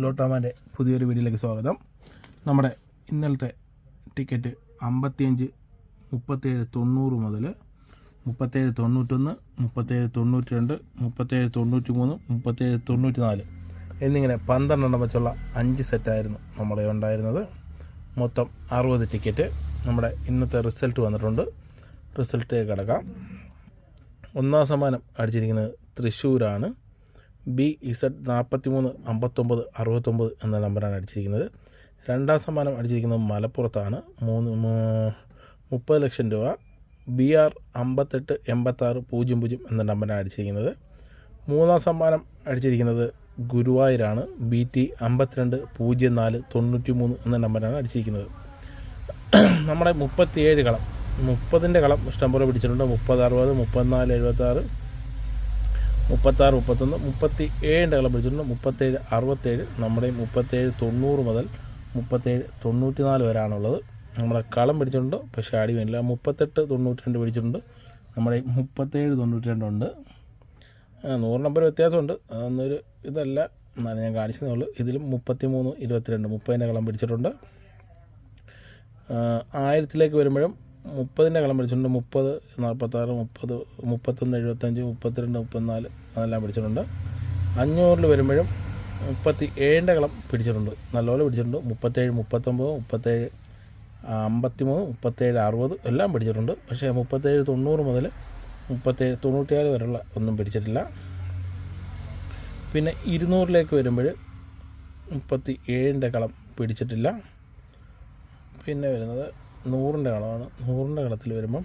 ലോട്ടാമാൻ്റെ പുതിയൊരു വീഡിയോയിലേക്ക് സ്വാഗതം. നമ്മുടെ ഇന്നലത്തെ ടിക്കറ്റ് 55, 37, 90 മുതൽ 37, 91, 37, 92, 37, 93, 37, 94 എന്നിങ്ങനെ 12 എണ്ണം വെച്ചുള്ള 5 സെറ്റായിരുന്നു നമ്മുടെ ഉണ്ടായിരുന്നത്. മൊത്തം 60 ടിക്കറ്റ്. നമ്മുടെ ഇന്നത്തെ റിസൾട്ട് വന്നിട്ടുണ്ട്. റിസൾട്ട് കിടക്കാം. ഒന്നാം സമ്മാനം അടിച്ചിരിക്കുന്നത് തൃശ്ശൂരാണ്. BZ 43 59 69 എന്ന നമ്പറാണ് അടിച്ചിരിക്കുന്നത്. രണ്ടാം സമ്മാനം അടിച്ചിരിക്കുന്നത് മലപ്പുറത്താണ്. 30 ലക്ഷം രൂപ. BR 58 86 00 എന്ന നമ്പറാണ് അടിച്ചിരിക്കുന്നത്. മൂന്നാം സമ്മാനം അടിച്ചിരിക്കുന്നത് ഗുരുവായൂരാണ്. BT 52 04 93 എന്ന നമ്പറാണ് അടിച്ചിരിക്കുന്നത്. നമ്മുടെ 37 കളം, 30ൻ്റെ കളം ഇഷ്ടംപോലെ പിടിച്ചിട്ടുണ്ട്. 30 60 34 76 36 31 37ൻ്റെ കളം പിടിച്ചിട്ടുണ്ട്. 37 67 നമ്മുടെ 37 90 മുതൽ 37 94 വരെയാണുള്ളത്. നമ്മുടെ കളം പിടിച്ചിട്ടുണ്ട്, പക്ഷേ അടി വേണ്ടില്ല. 38 92 പിടിച്ചിട്ടുണ്ട്. നമ്മുടെ 37 92 ഉണ്ട്. 100 നമ്പർ വ്യത്യാസമുണ്ട്. അതൊന്നൊരു ഇതല്ല, എന്നാലും ഞാൻ കാണിച്ചതേ ഉള്ളൂ. ഇതിലും 33 22 30ൻ്റെ കളം പിടിച്ചിട്ടുണ്ട്. 1000ലേക്ക് വരുമ്പോഴും 30ൻ്റെ കളം പിടിച്ചിട്ടുണ്ട്. 30 46 30 31 75 32 34 അതെല്ലാം പിടിച്ചിട്ടുണ്ട്. 500 വരുമ്പോഴും 37ൻ്റെ കളം പിടിച്ചിട്ടുണ്ട്, നല്ലപോലെ പിടിച്ചിട്ടുണ്ട്. 37 39 37 53 37 60 എല്ലാം പിടിച്ചിട്ടുണ്ട്. പക്ഷേ 37 90 മുതൽ 37 94 വരെയുള്ള ഒന്നും പിടിച്ചിട്ടില്ല. പിന്നെ 200ലേക്ക് വരുമ്പോൾ 37ൻ്റെ കളം പിടിച്ചിട്ടില്ല. പിന്നെ വരുന്നത് 100ൻ്റെ കളമാണ്. 100ൻ്റെ കളത്തിൽ വരുമ്പം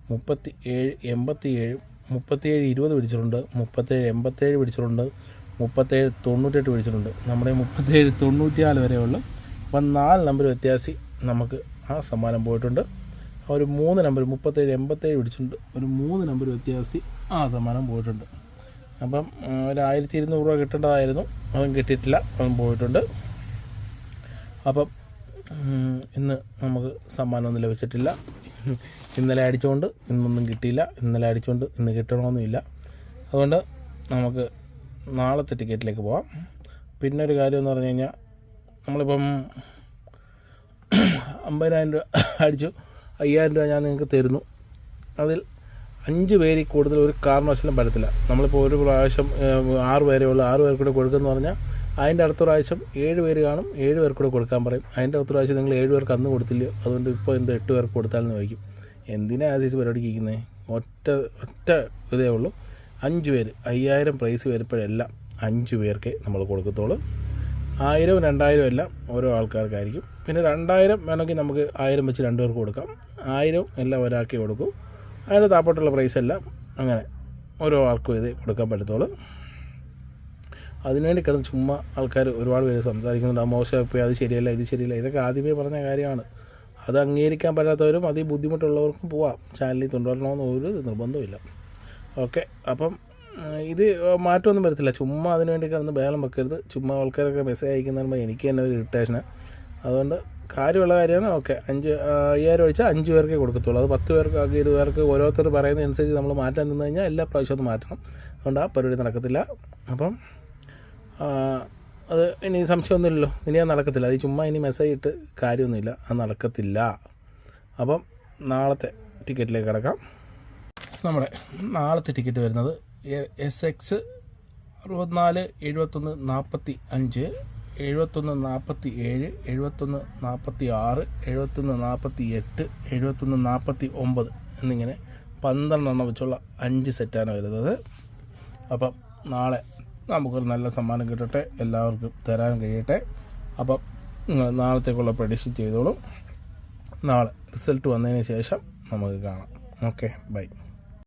37 87 37 20 പിടിച്ചിട്ടുണ്ട്. 37 87 പിടിച്ചിട്ടുണ്ട്. 37 98 പിടിച്ചിട്ടുണ്ട്. നമ്മുടെ 37 94 വരെയുള്ളൂ. അപ്പം 4 നമ്പർ വ്യത്യാസി നമുക്ക് ആ സമ്മാനം പോയിട്ടുണ്ട്. ഒരു 3 നമ്പർ 37 87 പിടിച്ചിട്ടുണ്ട്. ഒരു 3 നമ്പർ വ്യത്യാസി ആ സമ്മാനം പോയിട്ടുണ്ട്. അപ്പം ഒരു 1200 രൂപ കിട്ടേണ്ടതായിരുന്നു, അതും കിട്ടിയിട്ടില്ല, അതും പോയിട്ടുണ്ട്. അപ്പം ഇന്ന് നമുക്ക് സമ്മാനമൊന്നും ലഭിച്ചിട്ടില്ല. ഇന്നലെ അടിച്ചുകൊണ്ട് ഇന്നൊന്നും കിട്ടിയില്ല, ഇന്നലെ അടിച്ചുകൊണ്ട് ഇന്ന് കിട്ടണമെന്നുമില്ല. അതുകൊണ്ട് നമുക്ക് നാളത്തെ ടിക്കറ്റിലേക്ക് പോവാം. പിന്നെ ഒരു കാര്യം എന്ന് പറഞ്ഞു കഴിഞ്ഞാൽ, നമ്മളിപ്പം 50,000 രൂപ അടിച്ചു, 5,000 രൂപ ഞാൻ നിങ്ങൾക്ക് തരുന്നു. അതിൽ 5 പേരിൽ കൂടുതൽ ഒരു കാരണവശാലും പറ്റത്തില്ല. നമ്മളിപ്പോൾ ഒരു പ്രാവശ്യം 6 പേരേ ഉള്ളൂ, 6 പേർക്ക് കൂടെ കൊടുക്കുമെന്ന് പറഞ്ഞാൽ അതിൻ്റെ അടുത്ത പ്രാവശ്യം 7 പേര് കാണും, 7 പേർക്ക് കൂടെ കൊടുക്കാൻ പറയും. അതിൻ്റെ അടുത്ത പ്രാവശ്യം നിങ്ങൾ 7 പേർക്ക് അന്ന് കൊടുത്തില്ല, അതുകൊണ്ട് ഇപ്പോൾ എന്ത് 8 പേർക്ക് കൊടുത്താലെന്ന് ചോദിക്കും. എന്തിനാ ആദ്യം പരിപാടിക്ക് ഇരിക്കുന്നത്? ഒറ്റ ഇതേ ഉള്ളൂ. 5 പേര് 5000 പ്രൈസ് വരുമ്പോഴെല്ലാം 5 പേർക്കേ നമ്മൾ കൊടുക്കത്തുള്ളൂ. 1000 2000 എല്ലാം ഓരോ ആൾക്കാർക്കായിരിക്കും. പിന്നെ 2000 വേണമെങ്കിൽ നമുക്ക് 1000 വെച്ച് 2 പേർക്ക് കൊടുക്കാം. 1000 എല്ലാം ഒരാൾക്കേ കൊടുക്കും. അതിൻ്റെ താപ്പോട്ടുള്ള പ്രൈസ് എല്ലാം അങ്ങനെ ഓരോ ആൾക്കും ഇത് കൊടുക്കാൻ പറ്റത്തുള്ളൂ. അതിനുവേണ്ടി കിടന്ന് ചുമ്മാ ആൾക്കാർ ഒരുപാട് പേര് സംസാരിക്കുന്നുണ്ട്. മോശമായി, അത് ശരിയല്ല, ഇത് ശരിയല്ല. ഇതൊക്കെ ആദ്യമേ പറഞ്ഞ കാര്യമാണ്. അത് അംഗീകരിക്കാൻ പറ്റാത്തവരും അതിൽ ബുദ്ധിമുട്ടുള്ളവർക്കും പോവാം. ചാനലിൽ തുടരണമെന്ന് ഒരു നിർബന്ധമില്ല. ഓക്കെ, അപ്പം ഇത് മാറ്റമൊന്നും വരത്തില്ല. ചുമ്മാ അതിന് വേണ്ടി കിടന്ന് ബേളം വെക്കരുത്. ചുമ്മാ ആൾക്കാരൊക്കെ മെസ്സേജ് അയക്കുന്നതിന് എനിക്ക് തന്നെ ഒരു ഇറിറ്റേഷനാണ്. അതുകൊണ്ട് കാര്യമുള്ള കാര്യമാണ്. ഓക്കെ, 5000 ഒഴിച്ചാൽ 5 പേർക്കേ കൊടുക്കത്തുള്ളൂ. അത് 10 പേർക്ക് 20 പേർക്ക് ഓരോരുത്തർ പറയുന്നതനുസരിച്ച് നമ്മൾ മാറ്റാൻ നിന്ന് കഴിഞ്ഞാൽ എല്ലാ പ്രാവശ്യവും മാറ്റണം. അതുകൊണ്ട് ആ പരിപാടി നടക്കത്തില്ല. അപ്പം അത് ഇനി സംശയമൊന്നുമില്ലല്ലോ, ഇനി അത് നടക്കത്തില്ല. അത് ചുമ്മാ ഇനി മെസ്സേജ് ഇട്ട് കാര്യമൊന്നുമില്ല, അത് നടക്കത്തില്ല. അപ്പം നാളത്തെ ടിക്കറ്റിലേക്ക് കിടക്കാം. നമ്മുടെ നാളത്തെ ടിക്കറ്റ് വരുന്നത് SX 64 71 45 71 47 71 46 71 48 71 49 എന്നിങ്ങനെ 12 എണ്ണം വെച്ചുള്ള 5 സെറ്റാണ് വരുന്നത്. അപ്പം നാളെ നമുക്കൊരു നല്ല സമ്മാനം കിട്ടട്ടെ, എല്ലാവർക്കും തരാൻ കഴിയട്ടെ. അപ്പം നിങ്ങൾ നാളത്തേക്കുള്ള പ്രഡിക്ഷൻ ചെയ്തോളൂ. നാളെ റിസൾട്ട് വന്നതിന് ശേഷം നമുക്ക് കാണാം. Okay, by.